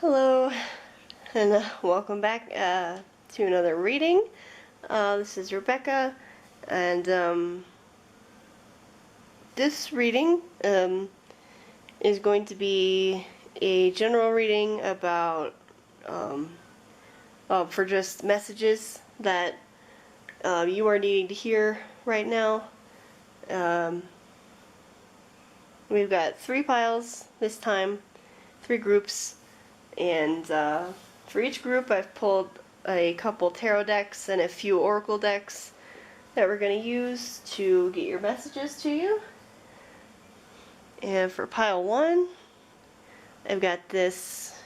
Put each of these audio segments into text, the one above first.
Hello, and welcome back to another reading. This is Rebecca, and this reading is going to be a general reading about for just messages that you are needing to hear right now. We've got 3 piles this time, 3 groups. And for each group I've pulled a couple tarot decks and a few oracle decks that we're going to use to get your messages to you. And for pile 1, I've got this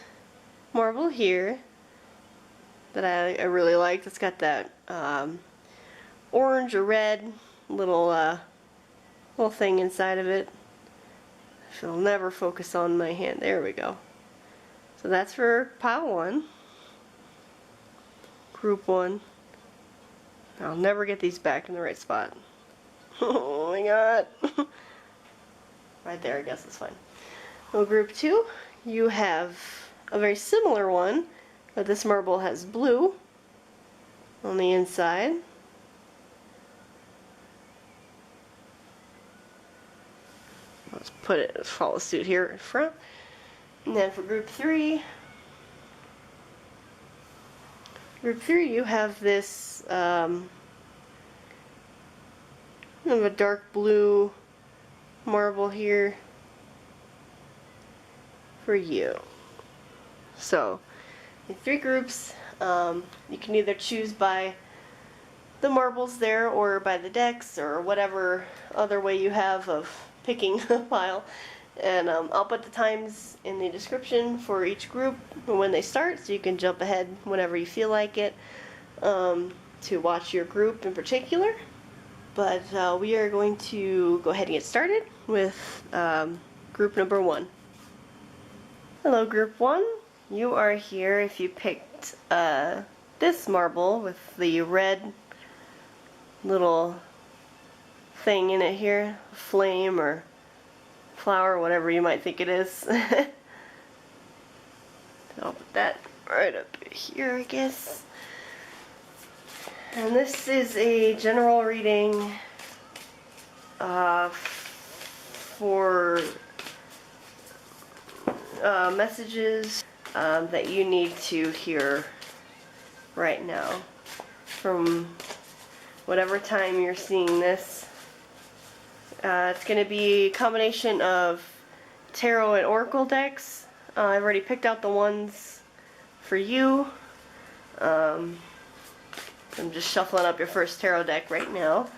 marble here that I really like. It's got that orange or red little thing inside of it. It'll never focus on my hand. There we go. So that's for pile 1, group 1. I'll never get these back in the right spot. Oh my god. Right there, I guess it's fine. Well, group 2, you have a very similar one, but this marble has blue on the inside. Let's put it, follow suit here in front. And then for group 3, you have this kind of a dark blue marble here for you. So, in 3 groups, you can either choose by the marbles there or by the decks or whatever other way you have of picking a pile. And I'll put the times in the description for each group when they start, so you can jump ahead whenever you feel like it to watch your group in particular. But we are going to go ahead and get started with group number 1. Hello, group 1. You are here if you picked this marble with the red little thing in it here, flame or flower, whatever you might think it is. I'll put that right up here, I guess. And this is a general reading for messages that you need to hear right now from whatever time you're seeing this. It's going to be a combination of tarot and oracle decks. I've already picked out the ones for you. I'm just shuffling up your first tarot deck right now.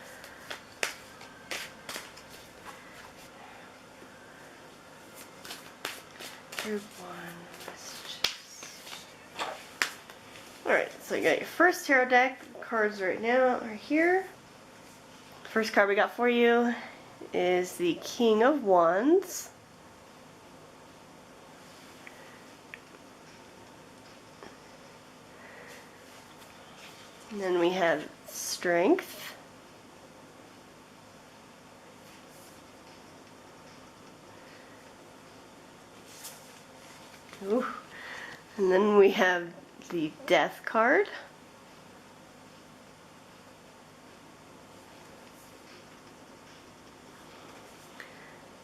Group 1 messages. Alright, so you got your first tarot deck. Cards right now are here. First card we got for you is the King of Wands. And then we have Strength. Ooh. And then we have the Death card.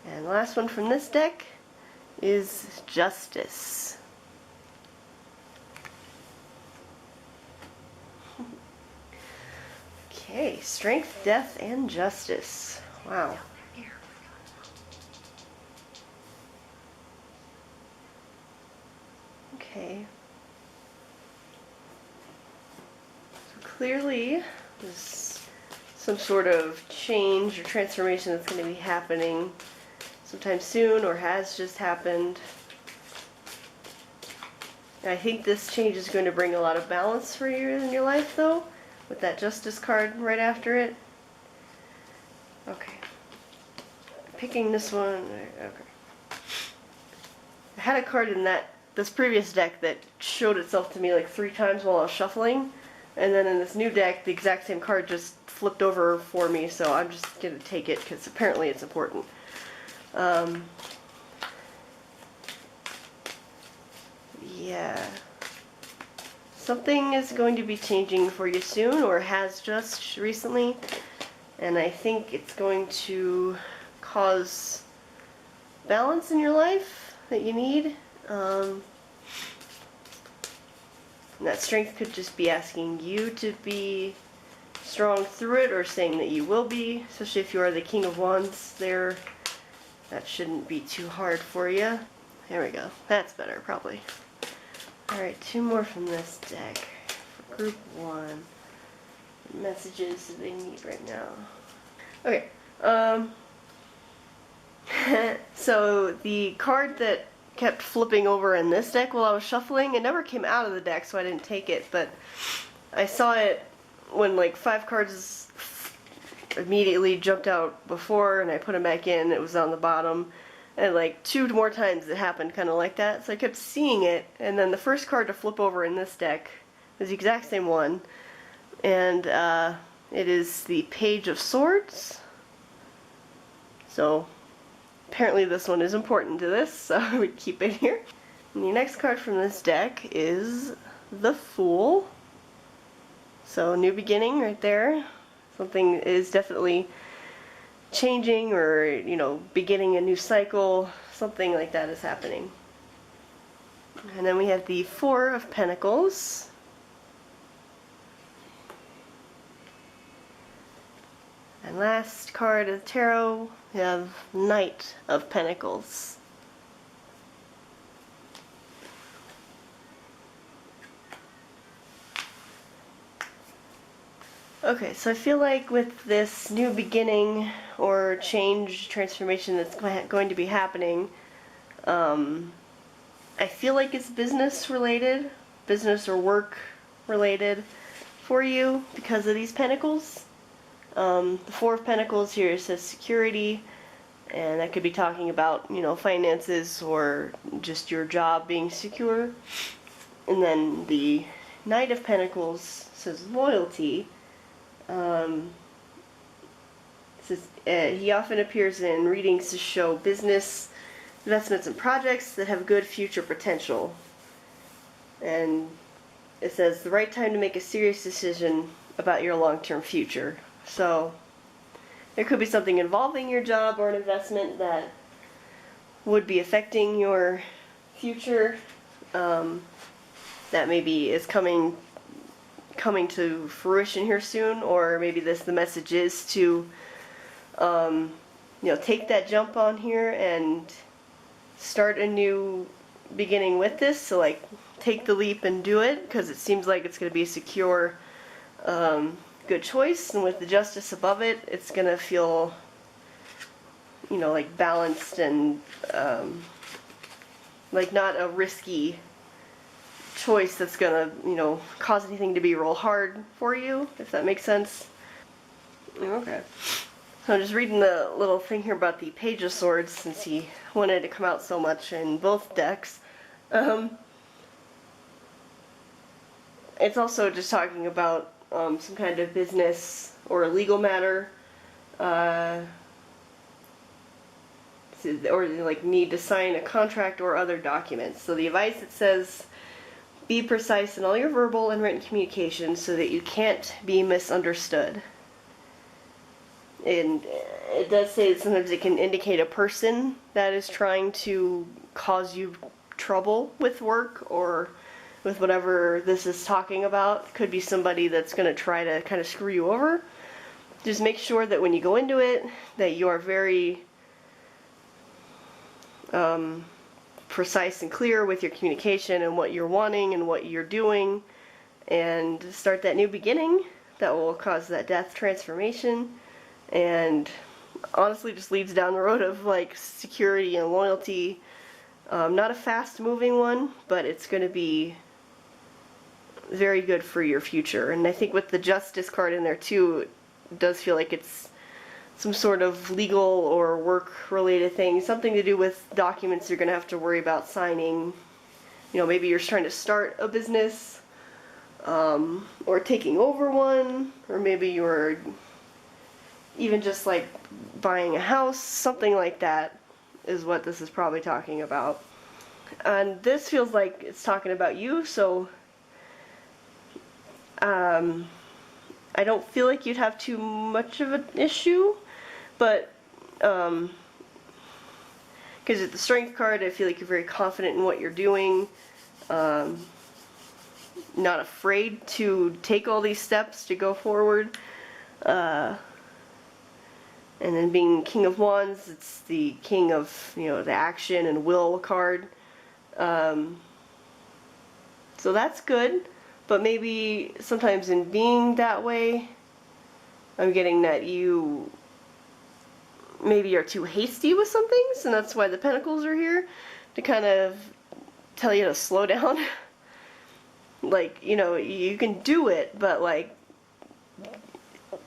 And the last one from this deck is Justice. Okay, Strength, Death, and Justice. Wow. Okay. So clearly, there's some sort of change or transformation that's going to be happening sometime soon, or has just happened. And I think this change is going to bring a lot of balance for you in your life, though, with that Justice card right after it. Okay. Picking this one. Okay. I had a card in this previous deck that showed itself to me like 3 times while I was shuffling, and then in this new deck, the exact same card just flipped over for me, so I'm just going to take it because apparently it's important. Yeah, something is going to be changing for you soon, or has just recently, and I think it's going to cause balance in your life that you need. And that strength could just be asking you to be strong through it, or saying that you will be, especially if you are the King of Wands there. That shouldn't be too hard for you. There we go. That's better, probably. Alright, 2 more from this deck for group 1. What messages do they need right now? Okay, so the card that kept flipping over in this deck while I was shuffling, it never came out of the deck, so I didn't take it, but I saw it when like 5 cards immediately jumped out before, and I put them back in. It was on the bottom, and like 2 more times it happened kind of like that, so I kept seeing it. And then the first card to flip over in this deck is the exact same one, and it is the Page of Swords. So apparently this one is important to this, so I would keep it here. And the next card from this deck is the Fool. So new beginning right there. Something is definitely changing, or, you know, beginning a new cycle. Something like that is happening. And then we have the 4 of Pentacles. And last card of the tarot, we have Knight of Pentacles. Okay, so I feel like with this new beginning or change, transformation that's going to be happening, I feel like it's business related, business or work related for you because of these pentacles. The 4 of Pentacles here says security, and that could be talking about, you know, finances or just your job being secure. And then the Knight of Pentacles says loyalty. Says, he often appears in readings to show business, investments, and projects that have good future potential. And it says the right time to make a serious decision about your long-term future. So there could be something involving your job or an investment that would be affecting your future, that maybe is coming to fruition here soon, or maybe the message is to you know, take that jump on here and start a new beginning with this. So like, take the leap and do it, because it seems like it's going to be a secure, good choice. And with the Justice above it, it's going to feel, you know, like balanced and like not a risky choice that's gonna, you know, cause anything to be real hard for you, if that makes sense. Okay. So I'm just reading the little thing here about the Page of Swords, since he wanted to come out so much in both decks. It's also just talking about some kind of business or legal matter, or like need to sign a contract or other documents. So the advice, it says, be precise in all your verbal and written communication so that you can't be misunderstood. And it does say that sometimes it can indicate a person that is trying to cause you trouble with work or with whatever this is talking about. Could be somebody that's going to try to kind of screw you over. Just make sure that when you go into it, that you are very precise and clear with your communication and what you're wanting and what you're doing, and start that new beginning that will cause that death transformation, and honestly just leads down the road of like security and loyalty. Not a fast moving one, but it's going to be very good for your future. And I think with the Justice card in there too, it does feel like it's some sort of legal or work related thing, something to do with documents you're going to have to worry about signing. You know, maybe you're trying to start a business, or taking over one, or maybe you're even just like buying a house, something like that is what this is probably talking about. And this feels like it's talking about you, so I don't feel like you'd have too much of an issue, but because it's the strength card, I feel like you're very confident in what you're doing, not afraid to take all these steps to go forward. And then being King of Wands, it's the king of, you know, the action and will card. So that's good, but maybe sometimes in being that way, I'm getting that you maybe are too hasty with some things, and that's why the Pentacles are here, to kind of tell you to slow down. Like, you know, you can do it, but like,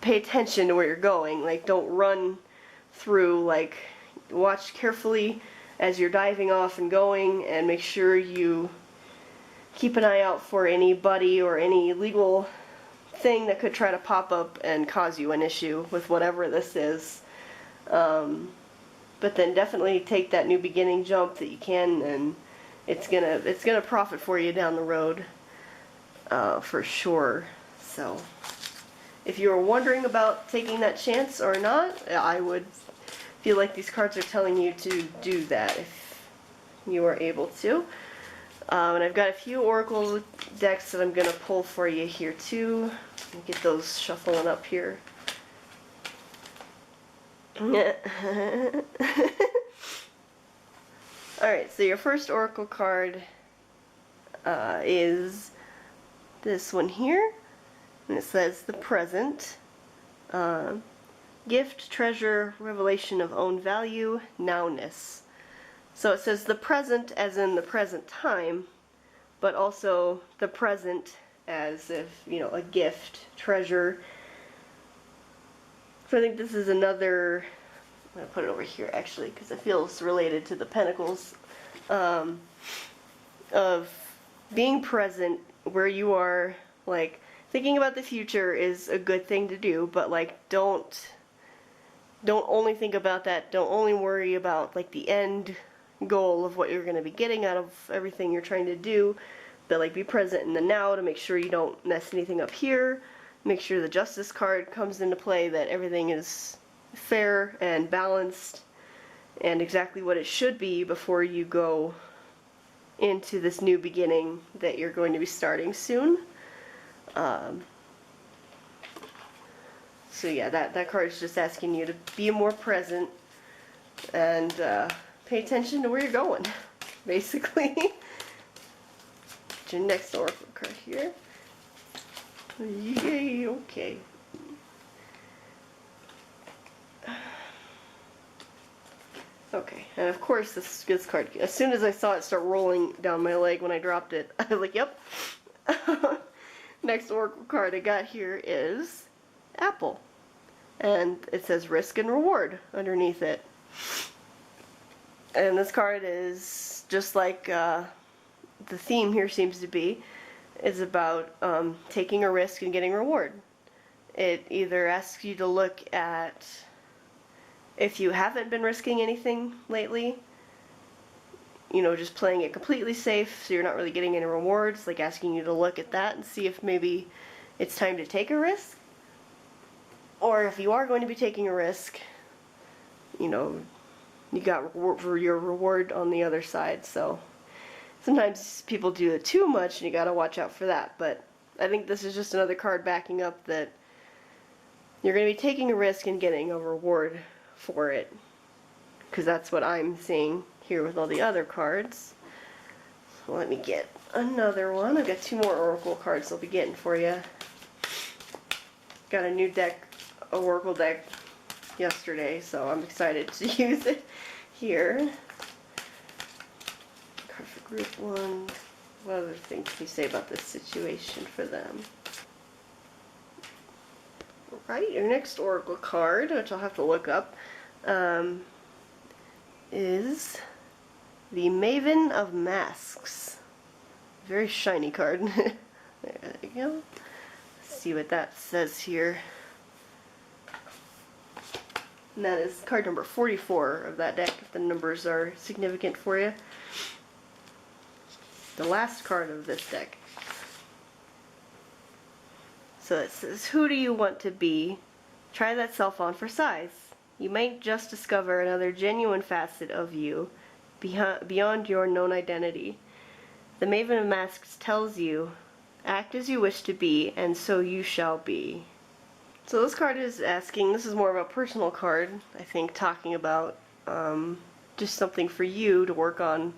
pay attention to where you're going. Like, don't run through, like, watch carefully as you're diving off and going, and make sure you keep an eye out for anybody or any legal thing that could try to pop up and cause you an issue with whatever this is. But then definitely take that new beginning jump that you can, and it's gonna profit for you down the road, for sure. So if you were wondering about taking that chance or not, I would feel like these cards are telling you to do that if you are able to. And I've got a few Oracle decks that I'm going to pull for you here too. Get those shuffling up here. Alright, so your first Oracle card is this one here. And it says the present. Gift, treasure, revelation of own value, nowness. So it says the present as in the present time, but also the present as if, you know, a gift, treasure. So I think this is another, I'm going to put it over here actually because it feels related to the Pentacles, of being present where you are. Like, thinking about the future is a good thing to do, but like, don't only think about that. Don't only worry about like the end goal of what you're going to be getting out of everything you're trying to do, but like, be present in the now to make sure you don't mess anything up here. Make sure the Justice card comes into play, that everything is fair and balanced and exactly what it should be before you go into this new beginning that you're going to be starting soon. So yeah, that card is just asking you to be more present and pay attention to where you're going, basically. Get your next Oracle card here. Yay, okay. Okay, and of course this card, as soon as I saw it start rolling down my leg when I dropped it, I was like, yep. Next Oracle card I got here is Apple. And it says risk and reward underneath it. And this card is just like the theme here seems to be, is about taking a risk and getting a reward. It either asks you to look at if you haven't been risking anything lately, you know, just playing it completely safe so you're not really getting any rewards, like asking you to look at that and see if maybe it's time to take a risk. Or if you are going to be taking a risk, you know, you got your reward on the other side. So sometimes people do it too much and you got to watch out for that. But I think this is just another card backing up that you're going to be taking a risk and getting a reward for it. Because that's what I'm seeing here with all the other cards. So let me get another one. I've got 2 more Oracle cards I'll be getting for you. Got a new deck, a Oracle deck yesterday, so I'm excited to use it here. Card for group 1. What other things can you say about this situation for them? Alright, your next Oracle card, which I'll have to look up, is the Maven of Masks. Very shiny card. There you go. Let's see what that says here. And that is card number 44 of that deck, if the numbers are significant for you. The last card of this deck. So it says, who do you want to be? Try that self on for size. You might just discover another genuine facet of you beyond your known identity. The Maven of Masks tells you, act as you wish to be, and so you shall be. So this card is asking, this is more of a personal card, I think, talking about just something for you to work on.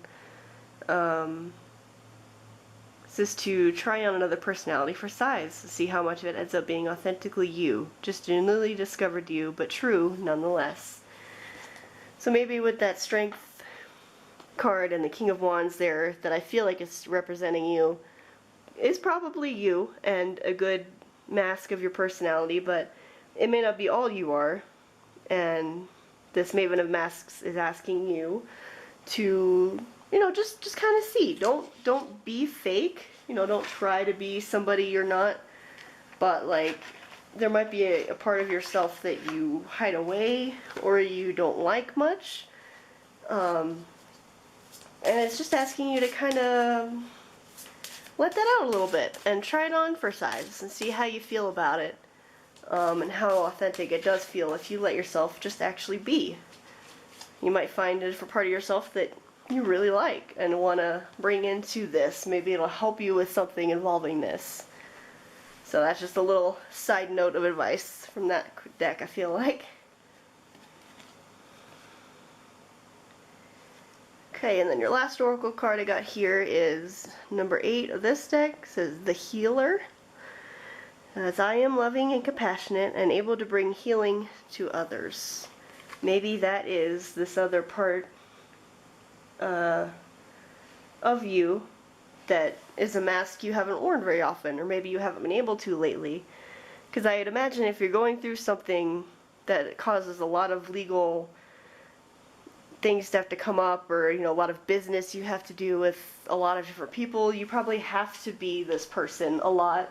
This is to try on another personality for size, to see how much of it ends up being authentically you, just newly discovered you, but true nonetheless. So maybe with that Strength card and the King of Wands there, that I feel like is representing you, is probably you and a good mask of your personality, but it may not be all you are. And this Maven of Masks is asking you to, you know, just kind of see. Don't be fake. You know, don't try to be somebody you're not. But like, there might be a part of yourself that you hide away or you don't like much. And it's just asking you to kind of let that out a little bit and try it on for size and see how you feel about it. And how authentic it does feel if you let yourself just actually be. You might find a different part of yourself that you really like and want to bring into this. Maybe it'll help you with something involving this. So that's just a little side note of advice from that deck, I feel like. Okay, and then your last oracle card I got here is number 8 of this deck. It says the Healer. As I am loving and compassionate and able to bring healing to others. Maybe that is this other part of you that is a mask you haven't worn very often, or maybe you haven't been able to lately. Because I'd imagine if you're going through something that causes a lot of legal things to have to come up, or you know, a lot of business you have to do with a lot of different people, you probably have to be this person a lot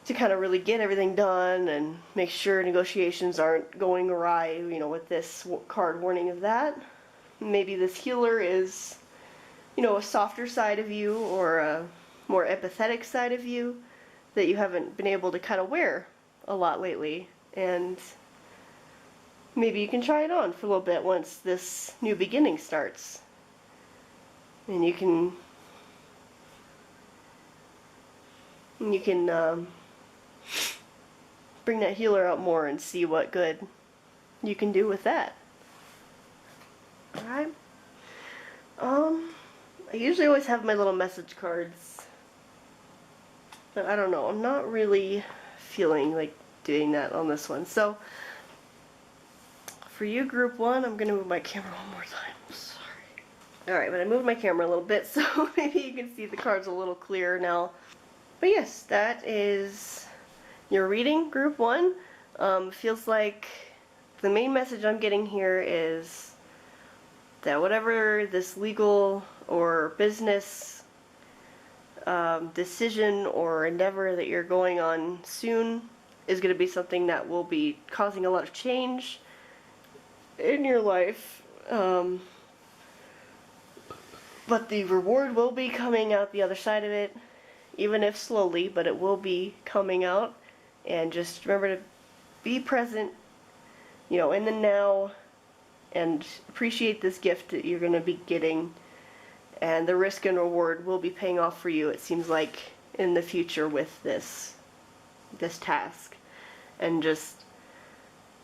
to kind of really get everything done and make sure negotiations aren't going awry, you know, with this card warning of that. Maybe this Healer is, you know, a softer side of you or a more empathetic side of you that you haven't been able to kind of wear a lot lately. And maybe you can try it on for a little bit once this new beginning starts. And you can bring that Healer out more and see what good you can do with that. Alright. I usually always have my little message cards, but I don't know, I'm not really feeling like doing that on this one. So for you, group 1, I'm going to move my camera one more time. Sorry. Alright, but I moved my camera a little bit, so maybe you can see the cards a little clearer now. But yes, that is your reading, group 1. Feels like the main message I'm getting here is that whatever this legal or business decision or endeavor that you're going on soon is going to be something that will be causing a lot of change in your life. But the reward will be coming out the other side of it, even if slowly, but it will be coming out. And just remember to be present, you know, in the now, and appreciate this gift that you're going to be getting. And the risk and reward will be paying off for you, it seems like, in the future with this task. And just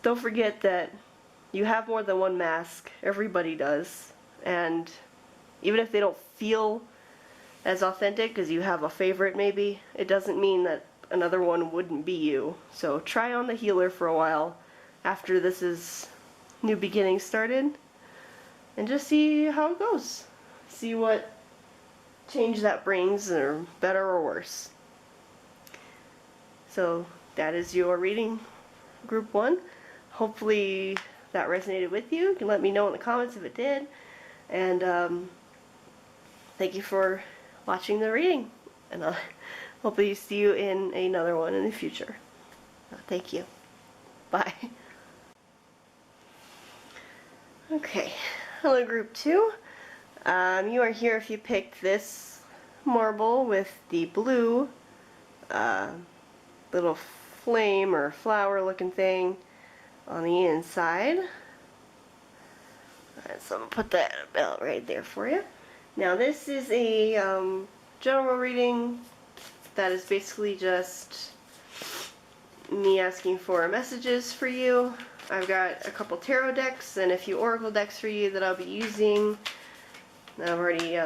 don't forget that you have more than one mask. Everybody does. And even if they don't feel as authentic because you have a favorite maybe, it doesn't mean that another one wouldn't be you. So try on the Healer for a while after this is new beginning started, and just see how it goes. See what change that brings, or better or worse. So that is your reading, group 1. Hopefully that resonated with you. You can let me know in the comments if it did. And thank you for watching the reading, and I'll hopefully see you in another one in the future. Thank you. Bye. Okay, hello group 2. You are here if you picked this marble with the blue little flame or flower looking thing on the inside. Alright, so I'm going to put that about right there for you. Now this is a general reading that is basically just me asking for messages for you. I've got a couple tarot decks and a few oracle decks for you that I'll be using. I've already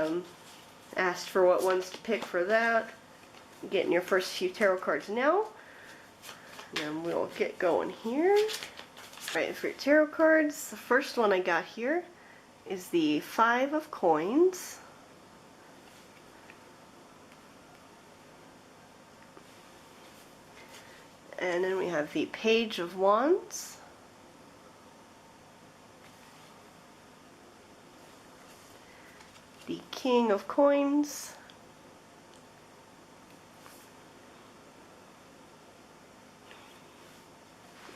asked for what ones to pick for that. Getting your first few tarot cards now. And we'll get going here. Alright, for your tarot cards, the first one I got here is the 5 of Coins. And then we have the Page of Wands. The King of Coins.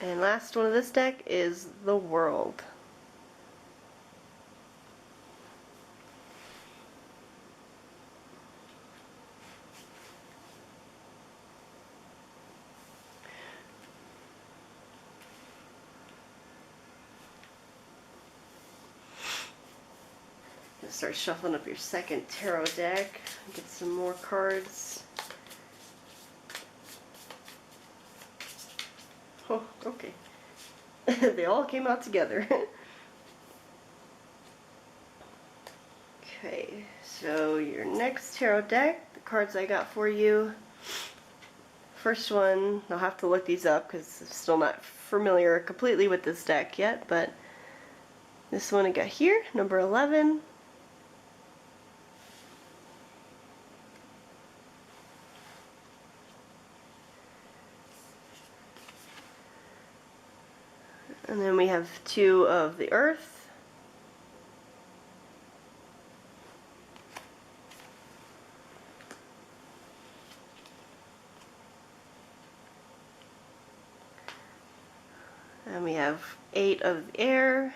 And last one of this deck is the World. Start shuffling up your second tarot deck. Get some more cards. Oh, okay. They all came out together. Okay, so your next tarot deck, the cards I got for you. First one, I'll have to look these up because I'm still not familiar completely with this deck yet, but this one I got here, number 11. And then we have 2 of the Earth. And we have 8 of the Air.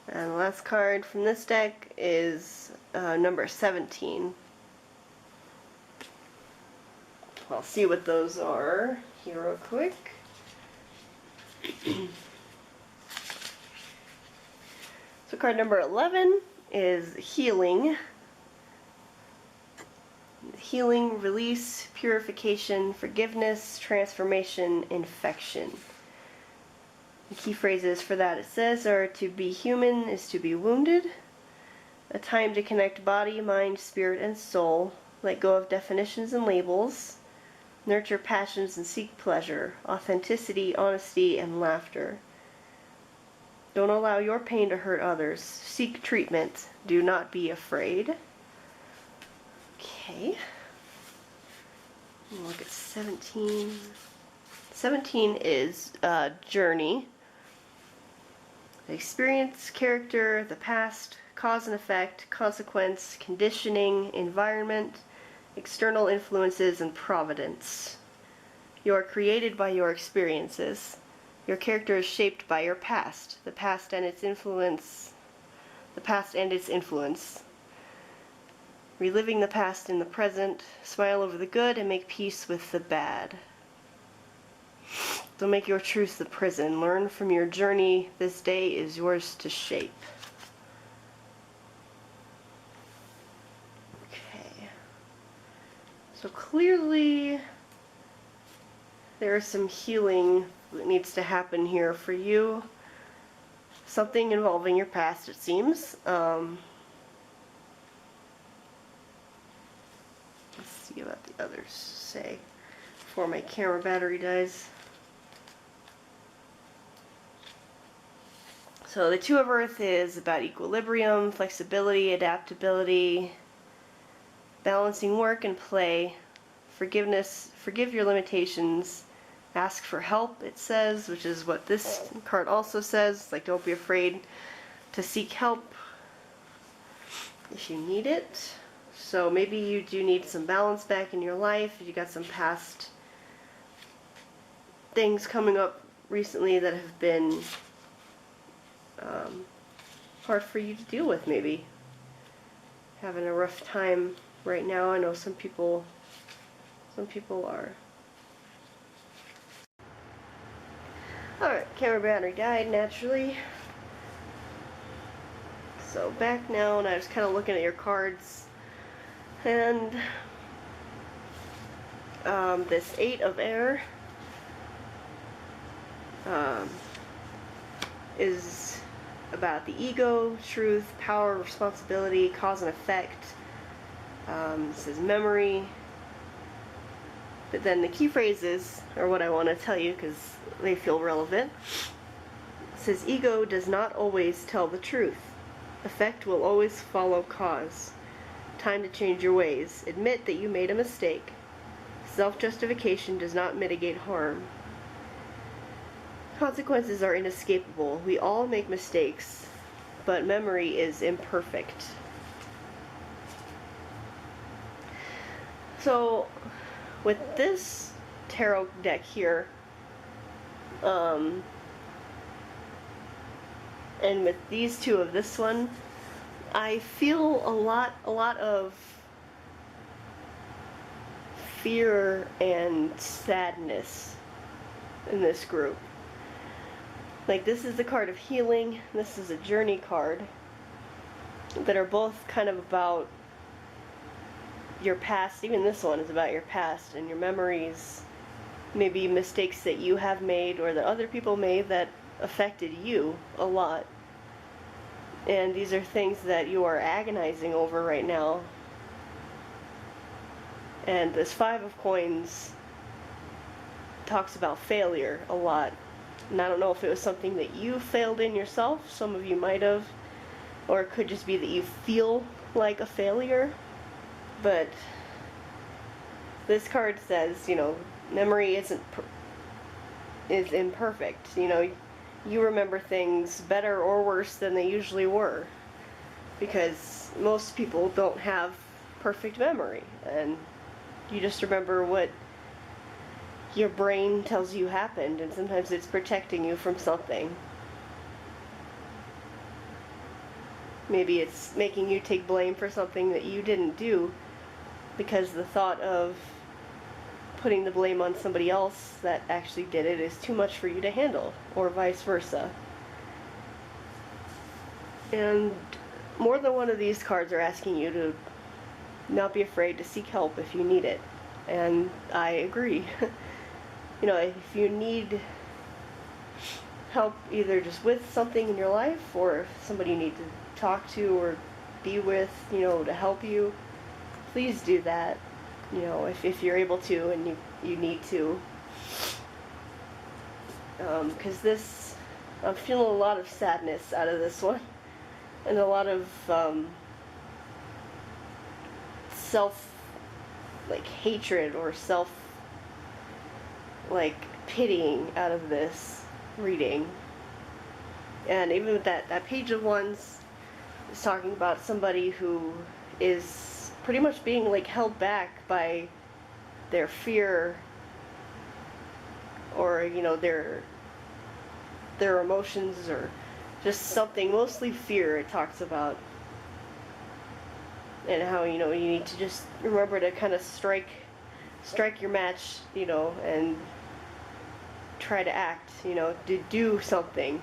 And the last card from this deck is number 17. I'll see what those are here real quick. So card number 11 is Healing. Healing, release, purification, forgiveness, transformation, infection. The key phrases for that it says are to be human is to be wounded, a time to connect body, mind, spirit, and soul, let go of definitions and labels, nurture passions and seek pleasure, authenticity, honesty, and laughter. Don't allow your pain to hurt others. Seek treatment. Do not be afraid. Okay. Look at 17. 17 is journey. Experience, character, the past, cause and effect, consequence, conditioning, environment, external influences, and providence. You are created by your experiences. Your character is shaped by your past, the past and its influence. Reliving the past in the present, smile over the good and make peace with the bad. Don't make your truth the prison. Learn from your journey. This day is yours to shape. Okay. So clearly there is some healing that needs to happen here for you. Something involving your past, it seems. Let's see what the others say before my camera battery dies. So the 2 of Earth is about equilibrium, flexibility, adaptability, balancing work and play, forgiveness, forgive your limitations, ask for help, it says, which is what this card also says. Like, don't be afraid to seek help if you need it. So maybe you do need some balance back in your life. You got some past things coming up recently that have been hard for you to deal with, maybe. Having a rough time right now. I know some people are. Alright, camera battery died naturally. So back now, and I was kind of looking at your cards, and this 8 of air is about the ego, truth, power, responsibility, cause and effect. This is memory. But then the key phrases are what I want to tell you because they feel relevant. It says, ego does not always tell the truth. Effect will always follow cause. Time to change your ways. Admit that you made a mistake. Self-justification does not mitigate harm. Consequences are inescapable. We all make mistakes, but memory is imperfect. So, with this tarot deck here, and with these two of this one, I feel a lot of fear and sadness in this group. Like, this is the card of healing, this is a journey card, that are both kind of about your past. Even this one is about your past and your memories, maybe mistakes that you have made or that other people made that affected you a lot. And these are things that you are agonizing over right now. And this 5 of coins talks about failure a lot. And I don't know if it was something that you failed in yourself, some of you might have, or it could just be that you feel like a failure. But this card says, you know, memory is imperfect. You know, you remember things better or worse than they usually were, because most people don't have perfect memory, and you just remember what your brain tells you happened, and sometimes it's protecting you from something. Maybe it's making you take blame for something that you didn't do, because the thought of putting the blame on somebody else that actually did it is too much for you to handle, or vice versa. And more than one of these cards are asking you to not be afraid to seek help if you need it. And I agree. You know, if you need help either just with something in your life, or if somebody you need to talk to or be with, you know, to help you, please do that. You know, if you're able to and you need to. Because this, I'm feeling a lot of sadness out of this one. And a lot of hatred or pitying out of this reading. And even with that page of wands is talking about somebody who is pretty much being held back by their fear, or you know, their emotions, or just something, mostly fear it talks about. And how, you know, you need to just remember to kind of strike your match, you know, and try to act, you know, to do something.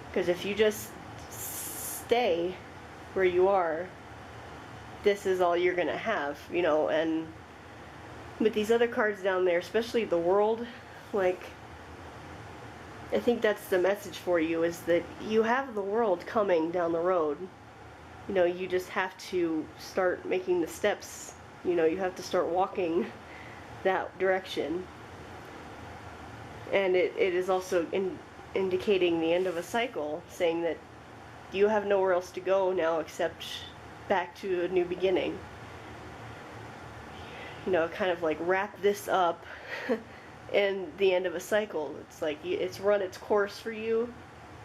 Because if you just stay where you are, this is all you're gonna have, you know. And with these other cards down there, especially the World, I think that's the message for you, is that you have the world coming down the road. You know, you just have to start making the steps. You know, you have to start walking that direction. And it is also indicating the end of a cycle, saying that you have nowhere else to go now except back to a new beginning. You know, kind of wrap this up in the end of a cycle. It's it's run its course for you.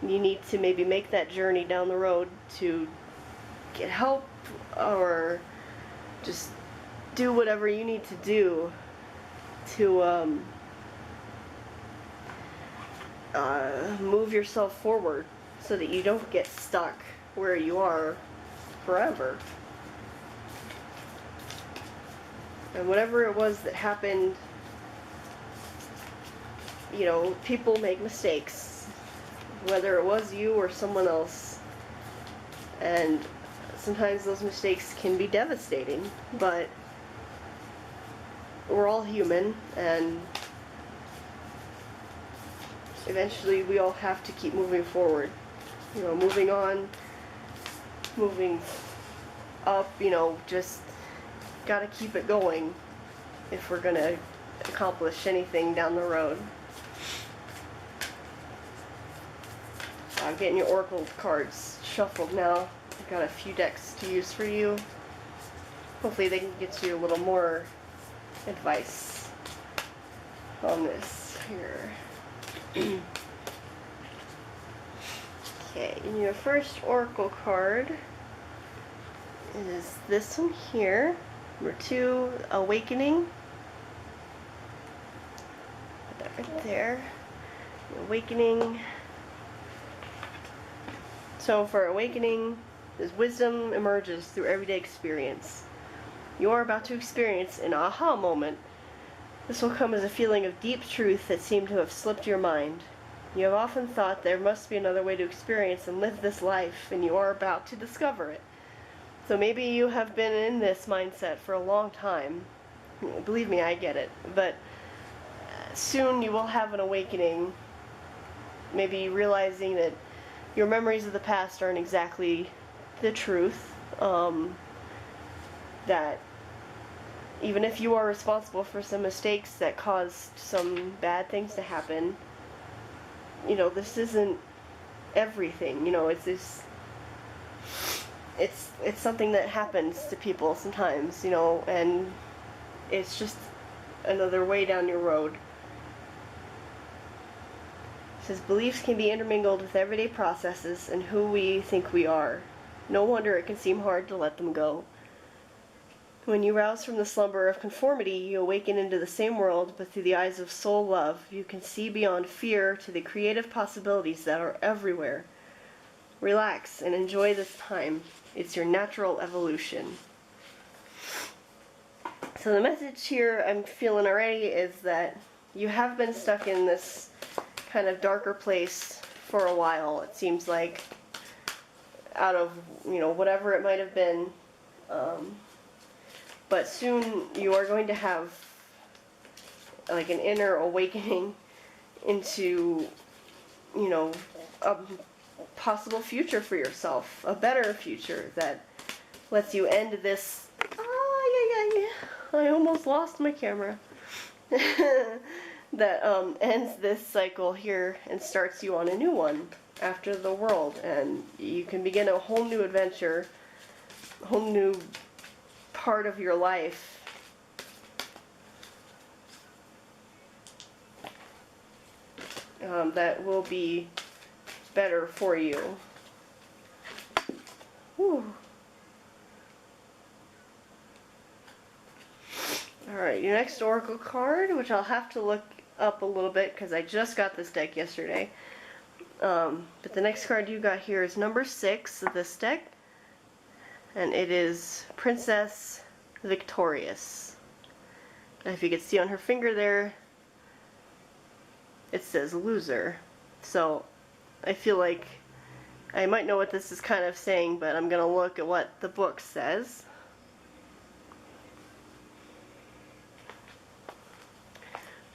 You need to maybe make that journey down the road to get help, or just do whatever you need to do to move yourself forward, so that you don't get stuck where you are forever. And whatever it was that happened, you know, people make mistakes, whether it was you or someone else. And sometimes those mistakes can be devastating, but we're all human, and eventually we all have to keep moving forward. You know, moving on, moving up, you know, just gotta keep it going if we're gonna accomplish anything down the road. I'm getting your oracle cards shuffled now. I've got a few decks to use for you. Hopefully they can get you a little more advice on this here. Okay, and your first oracle card is this one here. Number 2, Awakening. Put that right there. Awakening. So for Awakening, this wisdom emerges through everyday experience. You are about to experience an aha moment. This will come as a feeling of deep truth that seemed to have slipped your mind. You have often thought there must be another way to experience and live this life, and you are about to discover it. So maybe you have been in this mindset for a long time. Believe me, I get it. But soon you will have an awakening, maybe realizing that your memories of the past aren't exactly the truth. That even if you are responsible for some mistakes that caused some bad things to happen, you know, this isn't everything. You know, it's something that happens to people sometimes, you know, and it's just another way down your road. It says beliefs can be intermingled with everyday processes and who we think we are. No wonder it can seem hard to let them go. When you rouse from the slumber of conformity, you awaken into the same world, but through the eyes of soul love. You can see beyond fear to the creative possibilities that are everywhere. Relax and enjoy this time. It's your natural evolution. So the message here I'm feeling already is that you have been stuck in this kind of darker place for a while, it seems like, out of, you know, whatever it might have been. But soon you are going to have like an inner awakening into, you know, a possible future for yourself, a better future that lets you end this. I almost lost my camera. That ends this cycle here and starts you on a new one after the world, and you can begin a whole new adventure, a whole new part of your life. That will be better for you. Whew. Alright, your next oracle card, which I'll have to look up a little bit because I just got this deck yesterday. But the next card you got here is number 6 of this deck, and it is Princess Victorious. And if you can see on her finger there, it says loser. So I feel like I might know what this is kind of saying, but I'm going to look at what the book says.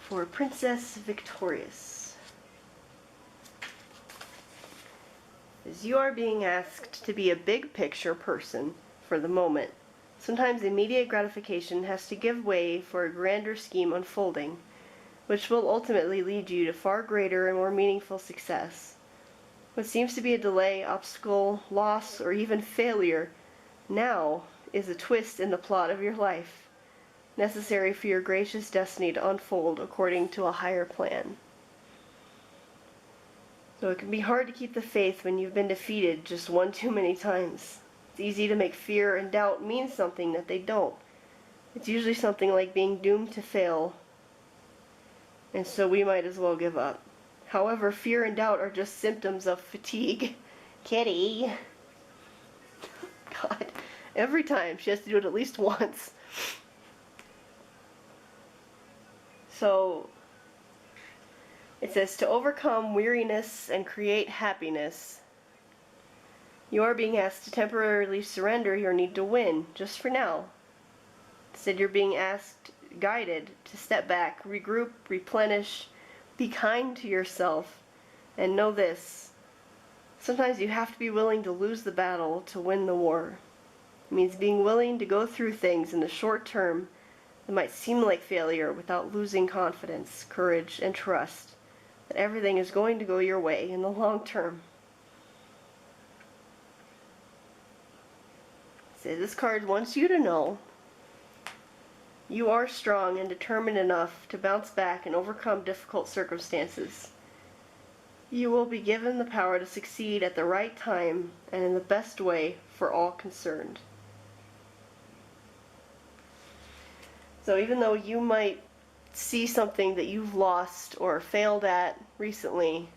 For Princess Victorious, is you are being asked to be a big picture person for the moment. Sometimes immediate gratification has to give way for a grander scheme unfolding, which will ultimately lead you to far greater and more meaningful success. What seems to be a delay, obstacle, loss, or even failure now is a twist in the plot of your life, necessary for your gracious destiny to unfold according to a higher plan. So it can be hard to keep the faith when you've been defeated just one too many times. It's easy to make fear and doubt mean something that they don't. It's usually something like being doomed to fail, and so we might as well give up. However, fear and doubt are just symptoms of fatigue. Kitty. God. Every time she has to do it at least once. So, it says to overcome weariness and create happiness. You are being asked to temporarily surrender your need to win, just for now. Instead, you're being asked, guided, to step back, regroup, replenish, be kind to yourself, and know this. Sometimes you have to be willing to lose the battle to win the war. It means being willing to go through things in the short term that might seem like failure without losing confidence, courage, and trust that everything is going to go your way in the long term. So this card wants you to know you are strong and determined enough to bounce back and overcome difficult circumstances. You will be given the power to succeed at the right time and in the best way for all concerned. So even though you might see something that you've lost or failed at recently,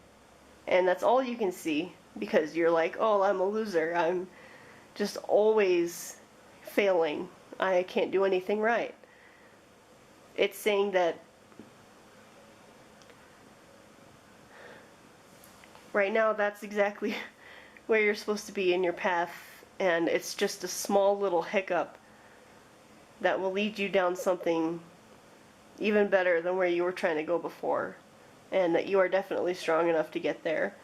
and that's all you can see because you're like, oh, I'm a loser. I'm just always failing. I can't do anything right. It's saying that right now that's exactly where you're supposed to be in your path, and it's just a small little hiccup that will lead you down something even better than where you were trying to go before, and that you are definitely strong enough to get there.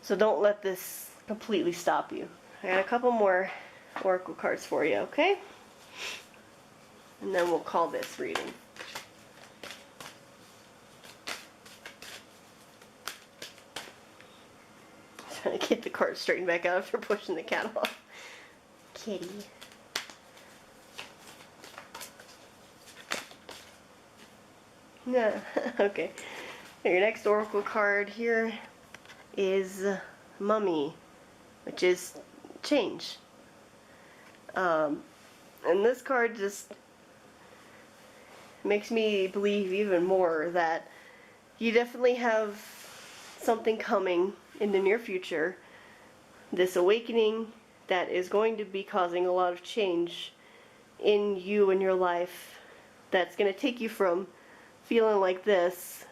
So don't let this completely stop you. I got a couple more oracle cards for you, okay? And then we'll call this reading. Trying to get the cards straightened back out after pushing the cat off. Kitty. Yeah, okay. Your next oracle card here is Mummy, which is change. And this card just makes me believe even more that you definitely have something coming in the near future, this awakening that is going to be causing a lot of change in you and your life, that's going to take you from feeling like this,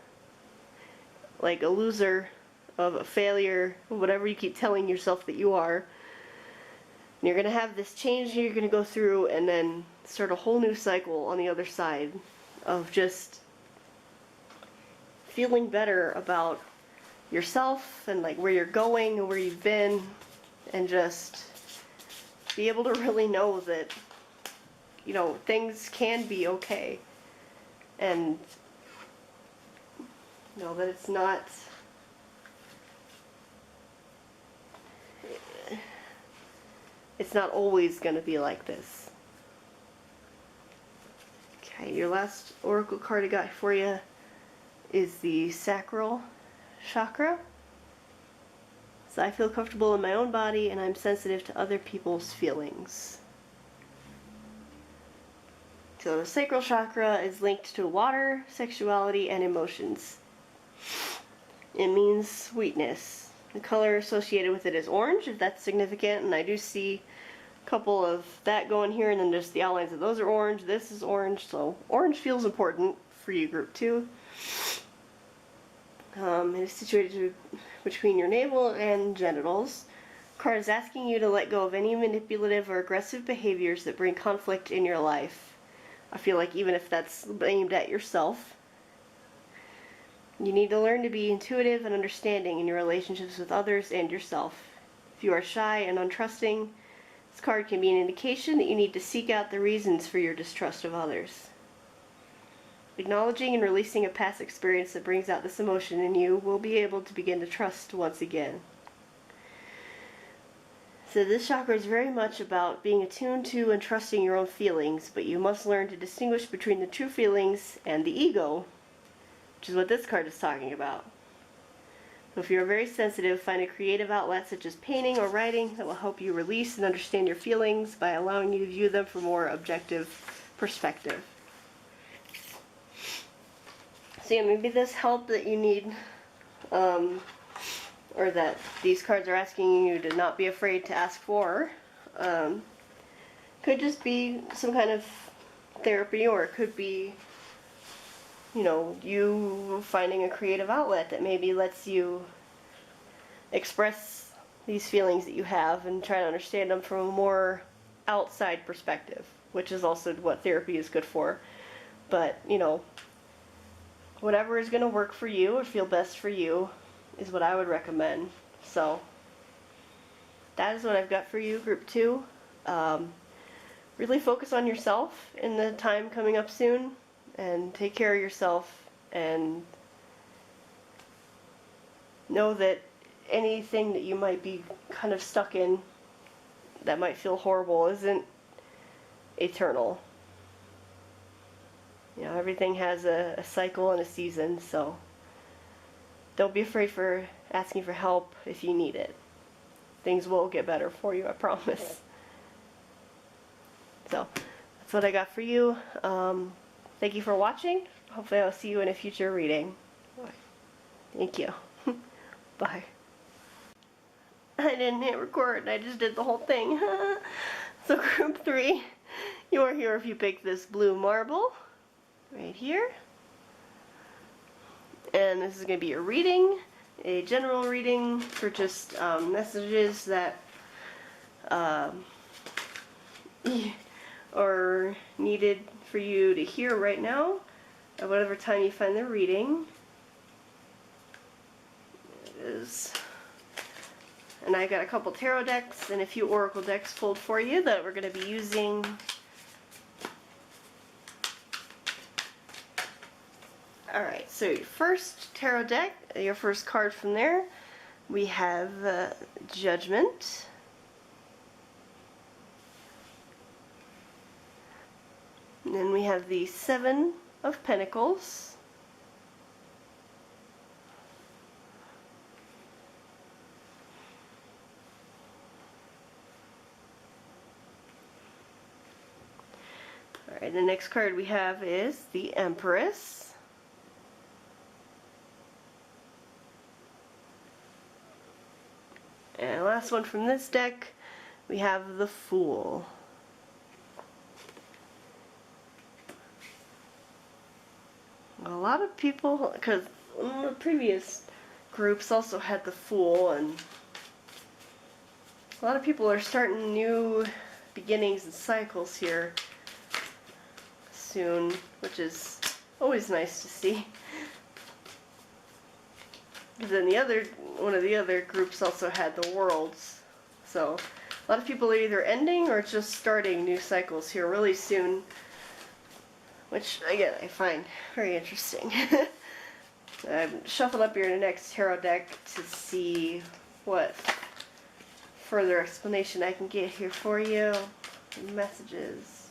like a loser, of a failure, whatever you keep telling yourself that you are. And you're going to have this change you're going to go through, and then start a whole new cycle on the other side of just feeling better about yourself and like where you're going and where you've been, and just be able to really know that, you know, things can be okay, and know that it's not always going to be like this. Okay, your last oracle card I got for you is the sacral chakra. So I feel comfortable in my own body, and I'm sensitive to other people's feelings. So the sacral chakra is linked to water, sexuality, and emotions. It means sweetness. The color associated with it is orange, if that's significant, and I do see a couple of that going here, and then just the outlines of those are orange. This is orange, so orange feels important for you, group 2. It is situated between your navel and genitals. The card is asking you to let go of any manipulative or aggressive behaviors that bring conflict in your life. I feel like even if that's aimed at yourself, you need to learn to be intuitive and understanding in your relationships with others and yourself. If you are shy and untrusting, this card can be an indication that you need to seek out the reasons for your distrust of others. Acknowledging and releasing a past experience that brings out this emotion in you will be able to begin to trust once again. So this chakra is very much about being attuned to and trusting your own feelings, but you must learn to distinguish between the true feelings and the ego, which is what this card is talking about. So if you're very sensitive, find a creative outlet such as painting or writing that will help you release and understand your feelings by allowing you to view them from a more objective perspective. So yeah, maybe this help that you need or that these cards are asking you to not be afraid to ask for. Could just be some kind of therapy, or it could be, you know, you finding a creative outlet that maybe lets you express these feelings that you have and try to understand them from a more outside perspective, which is also what therapy is good for. But, you know, whatever is going to work for you or feel best for you is what I would recommend. So that is what I've got for you, group 2. Really focus on yourself in the time coming up soon, and take care of yourself, and know that anything that you might be kind of stuck in that might feel horrible isn't eternal. You know, everything has a cycle and a season, so don't be afraid for asking for help if you need it. Things will get better for you, I promise. So, that's what I got for you. Thank you for watching. Hopefully I'll see you in a future reading. Thank you. Bye. I didn't hit record, I just did the whole thing. So group 3, you are here if you pick this blue marble right here. And this is going to be a reading, a general reading for just messages that are needed for you to hear right now at whatever time you find the reading. It is. And I got a couple tarot decks and a few oracle decks pulled for you that we're going to be using. Alright, so your first tarot deck, your first card from there, we have Judgment. And then we have the 7 of Pentacles. Alright, the next card we have is the Empress. And last one from this deck, we have the Fool. A lot of people, because the previous groups also had the Fool, and a lot of people are starting new beginnings and cycles here soon, which is always nice to see. Then one of the other groups also had the Worlds. So a lot of people are either ending or just starting new cycles here really soon, which again I find very interesting. I've shuffled up your next tarot deck to see what further explanation I can get here for you. Messages.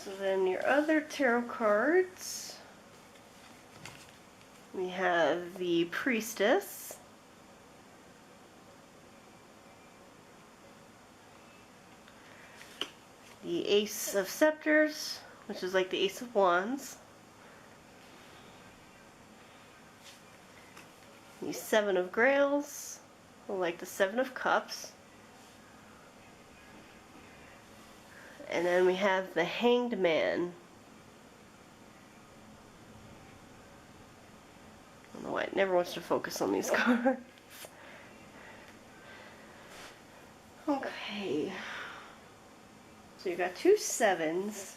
So then your other tarot cards, we have the Priestess, the Ace of Scepters, which is like the Ace of Wands, the 7 of Grails, like the 7 of Cups, and then we have the Hanged Man. I don't know why it never wants to focus on these cards. Okay. So you got 2 7s,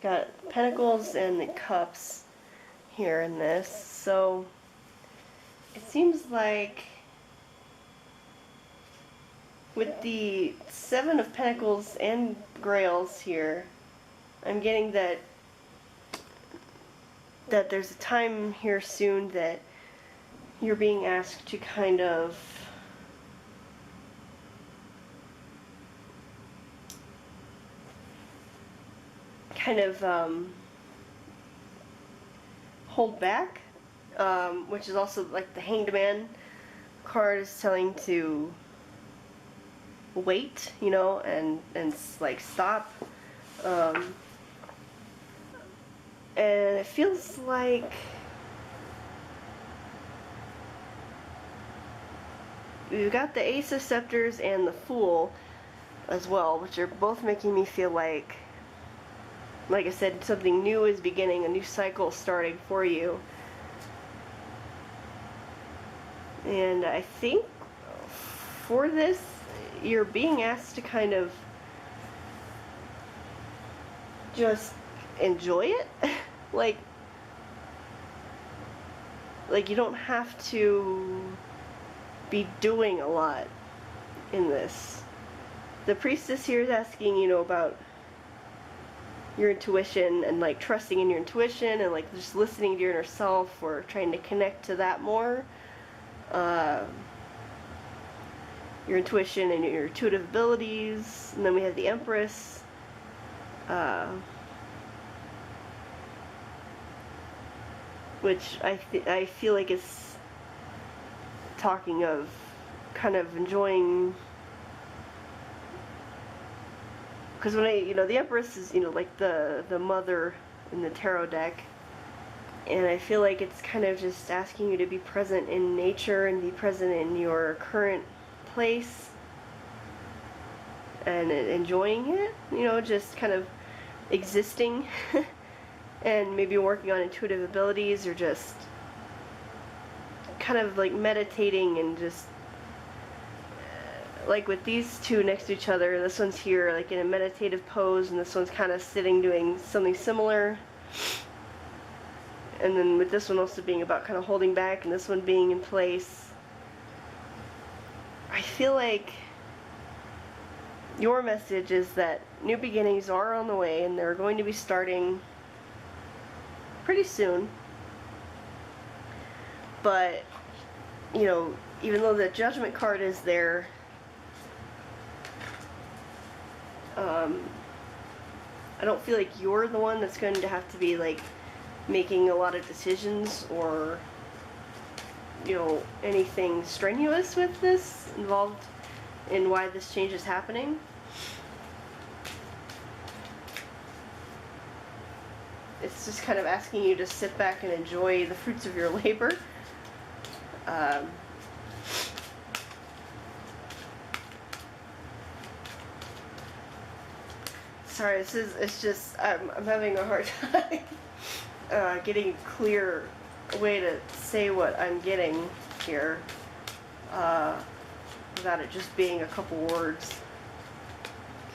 got Pentacles and the Cups here in this. So it seems like with the 7 of Pentacles and Grails here, I'm getting that there's a time here soon that you're being asked to kind of hold back, which is also like the Hanged Man card is telling to wait, you know, and like stop, And it feels like we've got the Ace of Scepters and the Fool as well, which are both making me feel like I said, something new is beginning, a new cycle starting for you. And I think for this, you're being asked to kind of just enjoy it. like you don't have to be doing a lot in this. The Priestess here is asking, you know, about your intuition and like trusting in your intuition and like just listening to your inner self or trying to connect to that more. Your intuition and your intuitive abilities. And then we have the Empress. Which I feel like is talking of kind of enjoying, because when the Empress is, like the mother in the tarot deck, and I feel like it's kind of just asking you to be present in nature and be present in your current place and enjoying it, just kind of existing and maybe working on intuitive abilities or just kind of like meditating and just like with these two next to each other. This one's here like in a meditative pose and this one's kind of sitting doing something similar, and then with this one also being about kind of holding back and this one being in place. I feel like your message is that new beginnings are on the way and they're going to be starting pretty soon. But, even though the Judgment card is there, I don't feel like you're the one that's going to have to be like making a lot of decisions or anything strenuous with this involved in why this change is happening. It's just kind of asking you to sit back and enjoy the fruits of your labor. Sorry, it's just, I'm having a hard time getting a clear way to say what I'm getting here without it just being a couple words.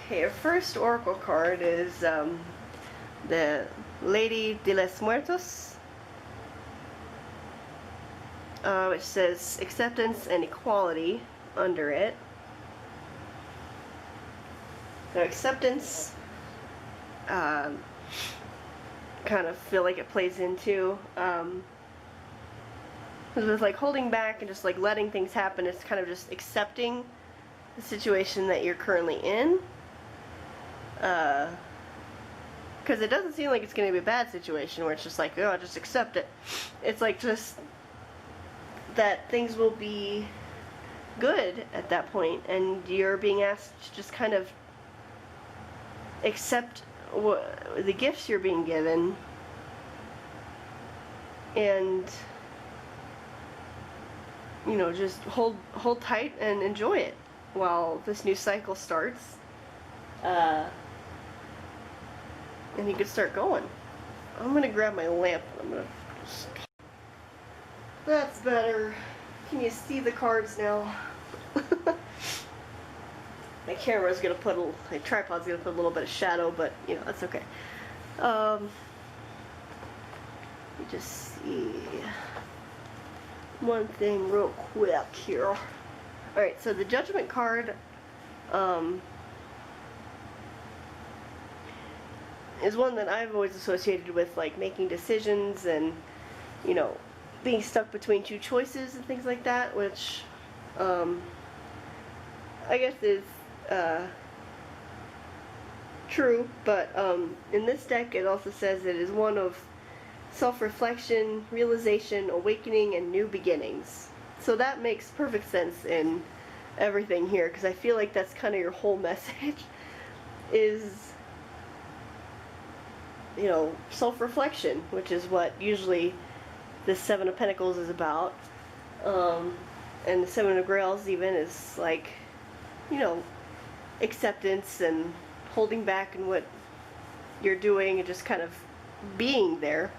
Okay, our first oracle card is the Lady de los Muertos, which says acceptance and equality under it. Now, acceptance kind of feel like it plays into with like holding back and just like letting things happen. It's kind of just accepting the situation that you're currently in, because it doesn't seem like it's going to be a bad situation where it's just like, oh, I'll just accept it. It's like just that things will be good at that point, and you're being asked to just kind of accept the gifts you're being given and just hold tight and enjoy it while this new cycle starts, and you can start going. I'm gonna grab my lamp. That's better. Can you see the cards now? My camera's gonna put my tripod's gonna put a little bit of shadow, but that's okay. Let me just see one thing real quick here. Alright, so the Judgment card is one that I've always associated with like making decisions and being stuck between two choices and things like that, which I guess is true, but in this deck it also says it is one of self-reflection, realization, awakening, and new beginnings. So that makes perfect sense in everything here, because I feel like that's kind of your whole message, is self-reflection, which is what usually this Seven of Pentacles is about. And the Seven of Grails even is like, acceptance and holding back in what you're doing and just kind of being there.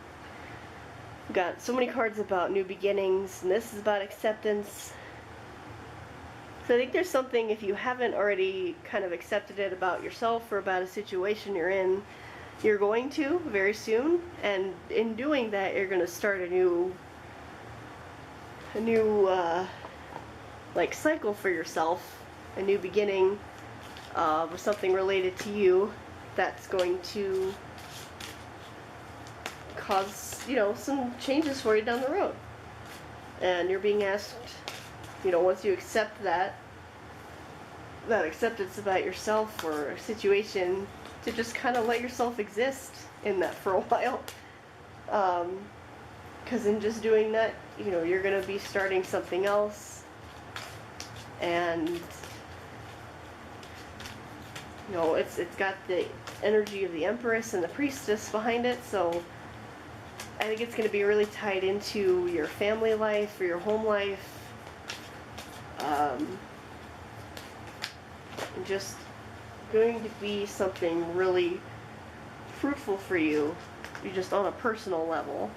We've got so many cards about new beginnings, and this is about acceptance. So I think there's something, if you haven't already kind of accepted it about yourself or about a situation you're in, you're going to very soon, and in doing that you're going to start a new like cycle for yourself, a new beginning with something related to you that's going to cause some changes for you down the road. And you're being asked, once you accept that acceptance about yourself or a situation, to just kind of let yourself exist in that for a while. Because in just doing that, you're going to be starting something else. And, it's got the energy of the Empress and the Priestess behind it, so I think it's going to be really tied into your family life or your home life. And just going to be something really fruitful for you, just on a personal level.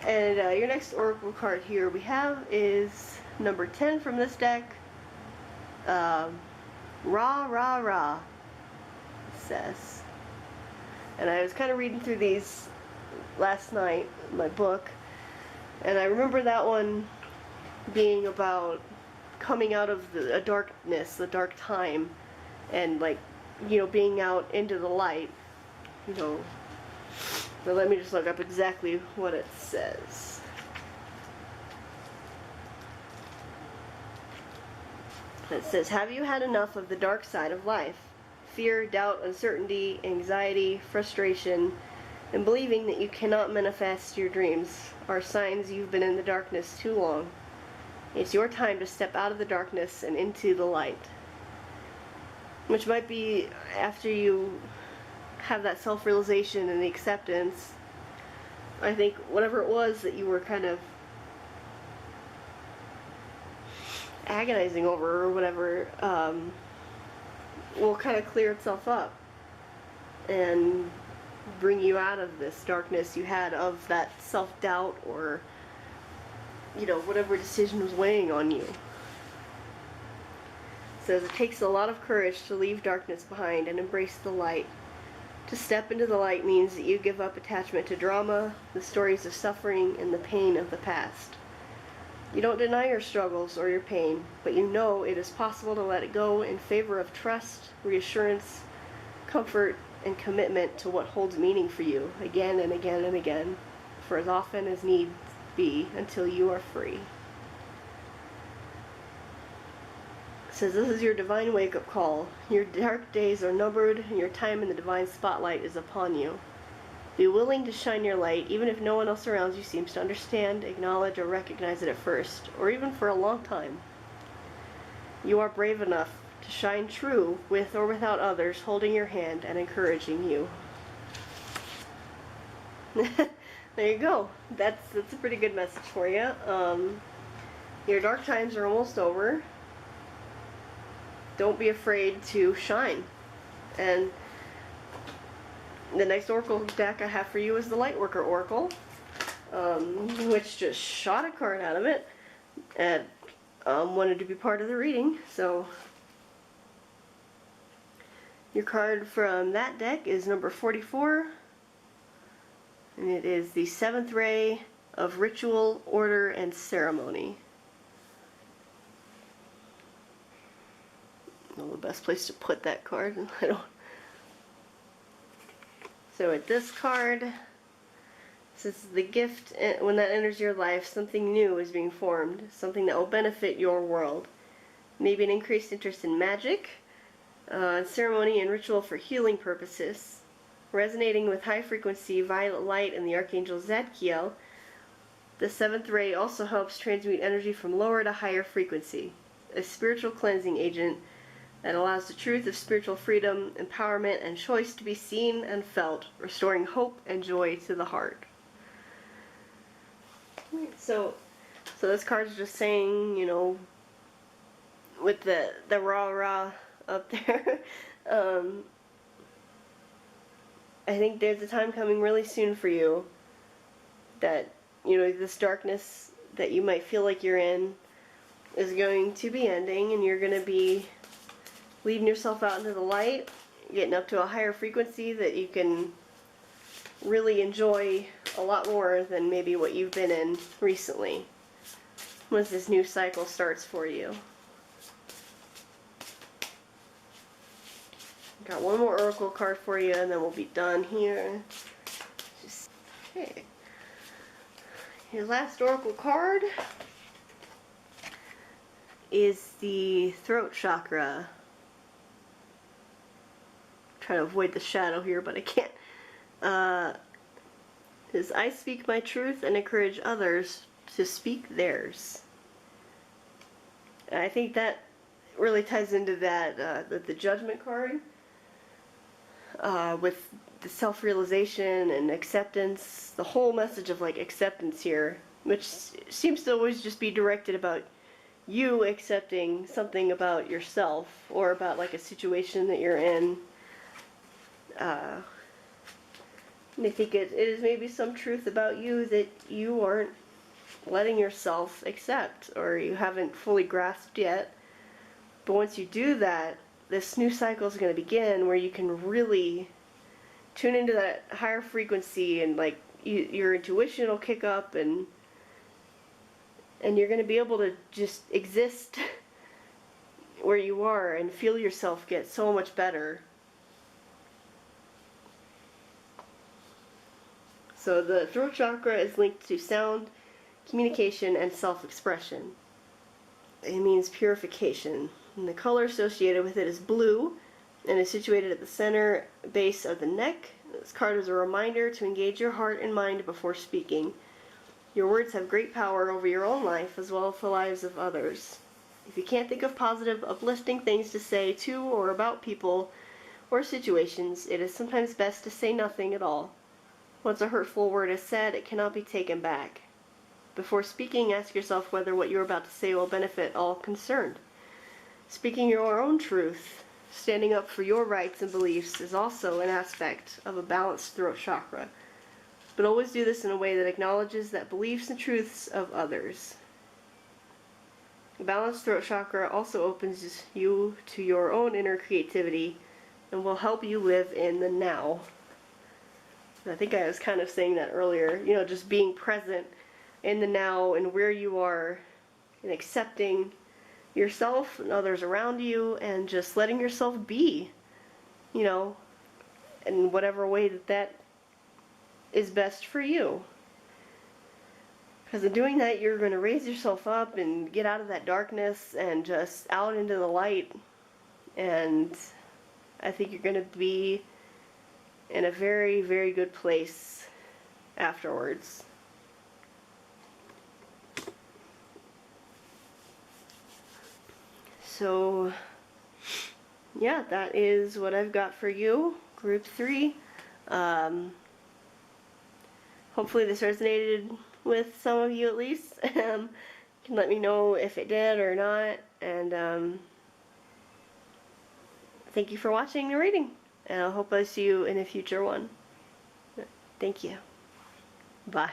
And your next oracle card here we have is number 10 from this deck. Rah, rah, rah, it says. And I was kind of reading through these last night in my book, and I remember that one being about coming out of the darkness, the dark time, and being out into the light. So let me just look up exactly what it says. It says, have you had enough of the dark side of life? Fear, doubt, uncertainty, anxiety, frustration, and believing that you cannot manifest your dreams are signs you've been in the darkness too long. It's your time to step out of the darkness and into the light. Which might be after you have that self-realization and the acceptance. I think whatever it was that you were kind of agonizing over or whatever will kind of clear itself up and bring you out of this darkness you had of that self-doubt or whatever decision was weighing on you. It says it takes a lot of courage to leave darkness behind and embrace the light. To step into the light means that you give up attachment to drama, the stories of suffering, and the pain of the past. You don't deny your struggles or your pain, but you know it is possible to let it go in favor of trust, reassurance, comfort, and commitment to what holds meaning for you, again and again and again, for as often as need be, until you are free. It says this is your divine wake-up call. Your dark days are numbered, and your time in the divine spotlight is upon you. Be willing to shine your light, even if no one else around you seems to understand, acknowledge, or recognize it at first, or even for a long time. You are brave enough to shine true, with or without others holding your hand and encouraging you. There you go. That's a pretty good message for you. Your dark times are almost over. Don't be afraid to shine. And the next oracle deck I have for you is the Lightworker Oracle, which just shot a card out of it and wanted to be part of the reading. So your card from that deck is number 44. And it is the 7th ray of ritual, order, and ceremony. Well, the best place to put that card, I don't. So with this card, this is the gift. When that enters your life, something new is being formed, something that will benefit your world. Maybe an increased interest in magic, ceremony and ritual for healing purposes. Resonating with high-frequency violet light and the Archangel Zadkiel, the 7th ray also helps transmute energy from lower to higher frequency. A spiritual cleansing agent, that allows the truth of spiritual freedom, empowerment, and choice to be seen and felt, restoring hope and joy to the heart. So this card's just saying, you know, with the rah rah up there, I think there's a time coming really soon for you that, you know, this darkness that you might feel like you're in is going to be ending, and you're going to be leading yourself out into the light, getting up to a higher frequency that you can really enjoy a lot more than maybe what you've been in recently once this new cycle starts for you. Got one more oracle card for you and then we'll be done here. Okay. Your last oracle card is the throat chakra. Try to avoid the shadow here, but I can't. Is I speak my truth and encourage others to speak theirs. And I think that really ties into that the judgment card with the self-realization and acceptance. The whole message of like acceptance here, which seems to always just be directed about you accepting something about yourself or about like a situation that you're in. And I think it is maybe some truth about you that you aren't letting yourself accept or you haven't fully grasped yet. But once you do that, this new cycle is going to begin where you can really tune into that higher frequency, and like your intuition will kick up, and you're going to be able to just exist where you are and feel yourself get so much better. So the throat chakra is linked to sound, communication, and self-expression. It means purification. And the color associated with it is blue and is situated at the center base of the neck. This card is a reminder to engage your heart and mind before speaking. Your words have great power over your own life as well as the lives of others. If you can't think of positive, uplifting things to say to or about people or situations, it is sometimes best to say nothing at all. Once a hurtful word is said, it cannot be taken back. Before speaking, ask yourself whether what you are about to say will benefit all concerned. Speaking your own truth, standing up for your rights and beliefs, is also an aspect of a balanced throat chakra. But always do this in a way that acknowledges the beliefs and truths of others. A balanced throat chakra also opens you to your own inner creativity and will help you live in the now. I think I was kind of saying that earlier, you know, just being present in the now and where you are and accepting yourself and others around you and just letting yourself be, you know, in whatever way that is best for you. Because in doing that, you're going to raise yourself up and get out of that darkness and just out into the light. And I think you're going to be in a very, very good place afterwards. So, yeah, that is what I've got for you, Group 3. Hopefully this resonated with some of you at least. You can let me know if it did or not. And thank you for watching the reading. And I hope I see you in a future one. Thank you. Bye.